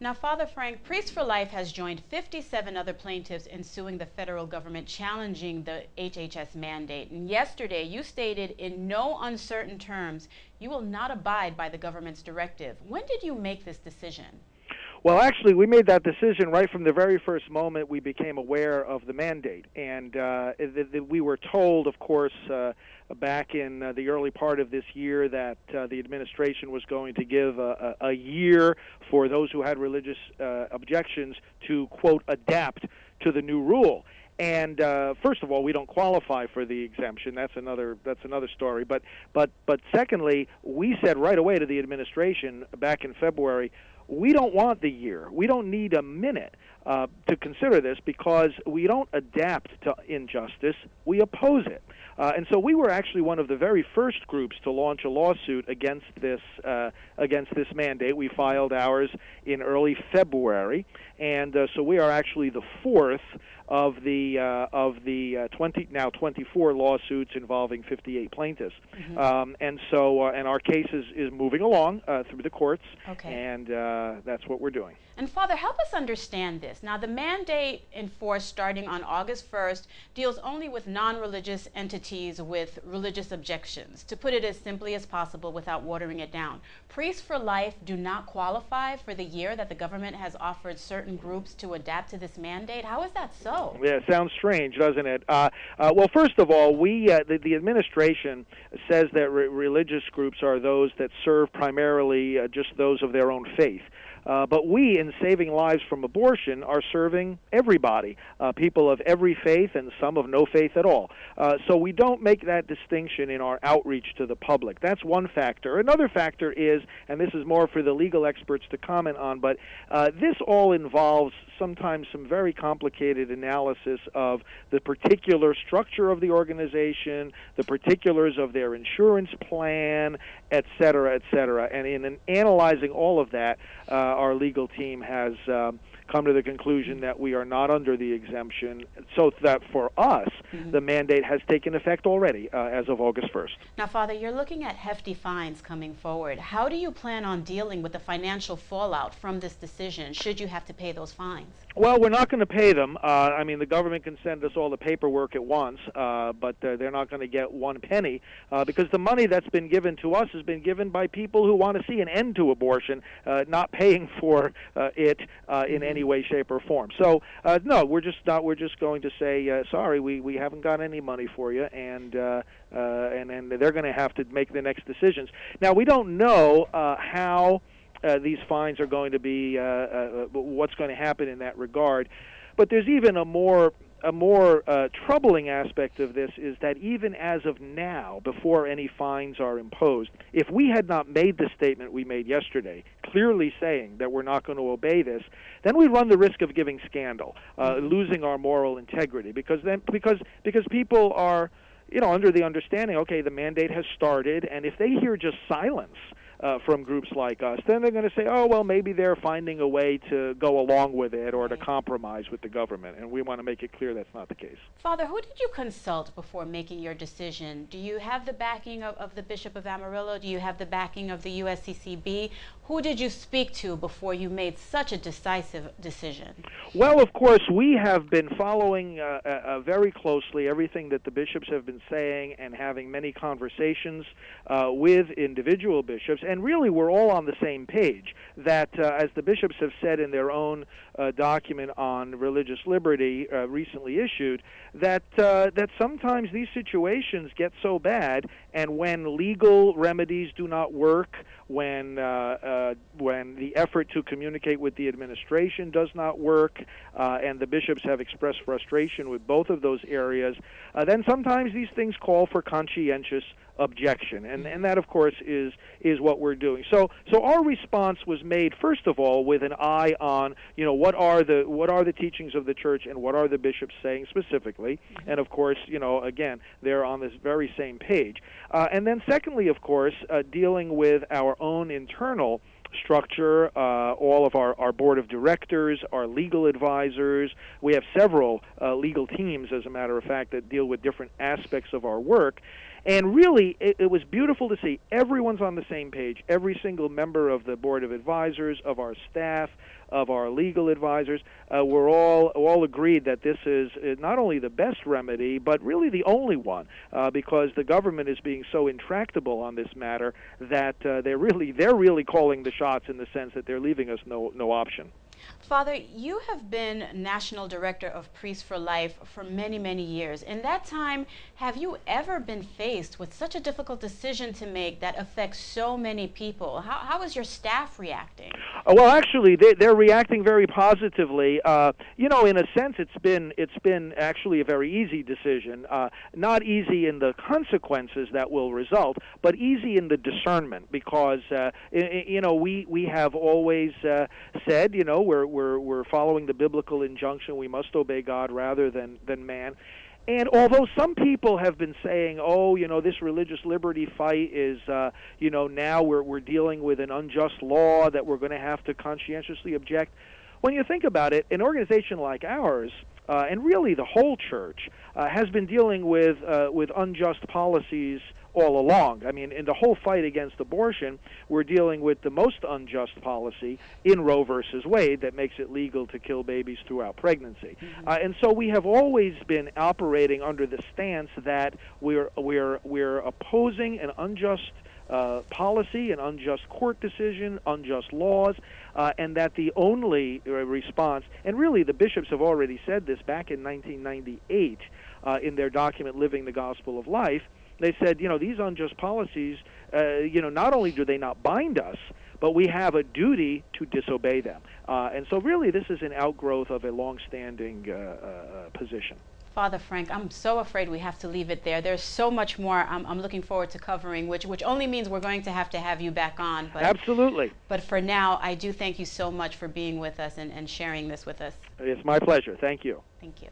Now, Father Frank, Priests for Life has joined 57 other plaintiffs in suing the federal government challenging the HHS mandate. And yesterday, you stated in no uncertain terms you will not abide by the government's directive. When did you make this decision? Well, actually, we made that decision right from the very first moment we became aware of the mandate. And we were told, of course, back in the early part of this year that the administration was going to give a year for those who had religious objections to, quote, adapt to the new rule. And first of all, we don't qualify for the exemption. That's another story. But secondly, we said right away to the administration back in February, we don't want the year. We don't need a minute to consider this because we don't adapt to injustice. We oppose it. And so we were actually one of the very first groups to launch a lawsuit against this mandate. We filed ours in early February, and so we are actually the fourth of the 24 lawsuits involving 58 plaintiffs. Mm-hmm. And so and our case is moving along through the courts. Okay. And that's what we're doing. And Father, help us understand this. Now, the mandate enforced starting on August 1st deals only with non-religious entities with religious objections, to put it as simply as possible without watering it down. Priests for Life do not qualify for the year that the government has offered certain groups to adapt to this mandate. How is that so? Yeah, it sounds strange, doesn't it? Well, first of all, the administration says that religious groups are those that serve primarily just those of their own faith. But we, in saving lives from abortion, are serving everybody, people of every faith and some of no faith at all. So we don't make that distinction in our outreach to the public. That's one factor. Another factor is, and this is more for the legal experts to comment on, but this all involves sometimes some very complicated analysis of the particular structure of the organization, the particulars of their insurance plan, et cetera, et cetera. And in analyzing all of that, our legal team has come to the conclusion that we are not under the exemption, so that for us, the mandate has taken effect already as of August 1st. Now, Father, you're looking at hefty fines coming forward. How do you plan on dealing with the financial fallout from this decision, should you have to pay those fines? Well, we're not going to pay them. I mean, the government can send us all the paperwork at once, but they're not going to get one penny because the money that's been given to us has been given by people who want to see an end to abortion, not paying for it in any way, shape, or form. So, no, we're just not. We're just going to say, sorry, we haven't got any money for you, and then they're going to have to make the next decisions. Now, we don't know how these fines are going to be, what's going to happen in that regard. But there's even a more troubling aspect of this is that even as of now, before any fines are imposed, if we had not made the statement we made yesterday, clearly saying that we're not going to obey this, then we run the risk of giving scandal, losing our moral integrity, because people are, under the understanding, okay, the mandate has started, and if they hear just silence from groups like us, then they're going to say, oh, well, maybe they're finding a way to go along with it or to compromise with the government, and we want to make it clear that's not the case. Father, who did you consult before making your decision? Do you have the backing of the Bishop of Amarillo? Do you have the backing of the USCCB? Who did you speak to before you made such a decisive decision? Well, of course, we have been following very closely everything that the bishops have been saying and having many conversations with individual bishops. And really, we're all on the same page that, as the bishops have said in their own document on religious liberty recently issued, that sometimes these situations get so bad, and when legal remedies do not work, when the effort to communicate with the administration does not work, and the bishops have expressed frustration with both of those areas, then sometimes these things call for conscientious objection, and that, of course, is what we're doing. So our response was made first of all with an eye on, what are the teachings of the church and what are the bishops saying specifically, and of course, again, they're on this very same page. And then secondly, of course, dealing with our own internal structure, all of our board of directors, our legal advisors. We have several legal teams, as a matter of fact, that deal with different aspects of our work. And really, it was beautiful to see. Everyone's on the same page. Every single member of the Board of Advisors, of our staff, of our legal advisors, we're all agreed that this is not only the best remedy, but really the only one, because the government is being so intractable on this matter that they're really calling the shots in the sense that they're leaving us no option. Father, you have been National Director of Priests for Life for many, many years. In that time, have you ever been faced with such a difficult decision to make that affects so many people? How is your staff reacting? Well, actually, they're reacting very positively. In a sense, it's been actually a very easy decision. Not easy in the consequences that will result, but easy in the discernment, because we have always said, we're following the biblical injunction. We must obey God rather than man. And although some people have been saying, this religious liberty fight is, now we're dealing with an unjust law that we're going to have to conscientiously object. When you think about it, an organization like ours, and really the whole church, has been dealing with unjust policies all along. I mean, in the whole fight against abortion, we're dealing with the most unjust policy in Roe versus Wade that makes it legal to kill babies throughout pregnancy. Mm-hmm. And so we have always been operating under the stance that we're opposing an unjust policy, an unjust court decision, unjust laws, and that the only response, and really the bishops have already said this back in 1998 in their document, Living the Gospel of Life. They said, these unjust policies, not only do they not bind us, but we have a duty to disobey them. And so really this is an outgrowth of a long-standing position. Father Frank, I'm so afraid we have to leave it there. There's so much more I'm looking forward to covering, which only means we're going to have you back on. But, absolutely. But for now, I do thank you so much for being with us and sharing this with us. It's my pleasure. Thank you. Thank you.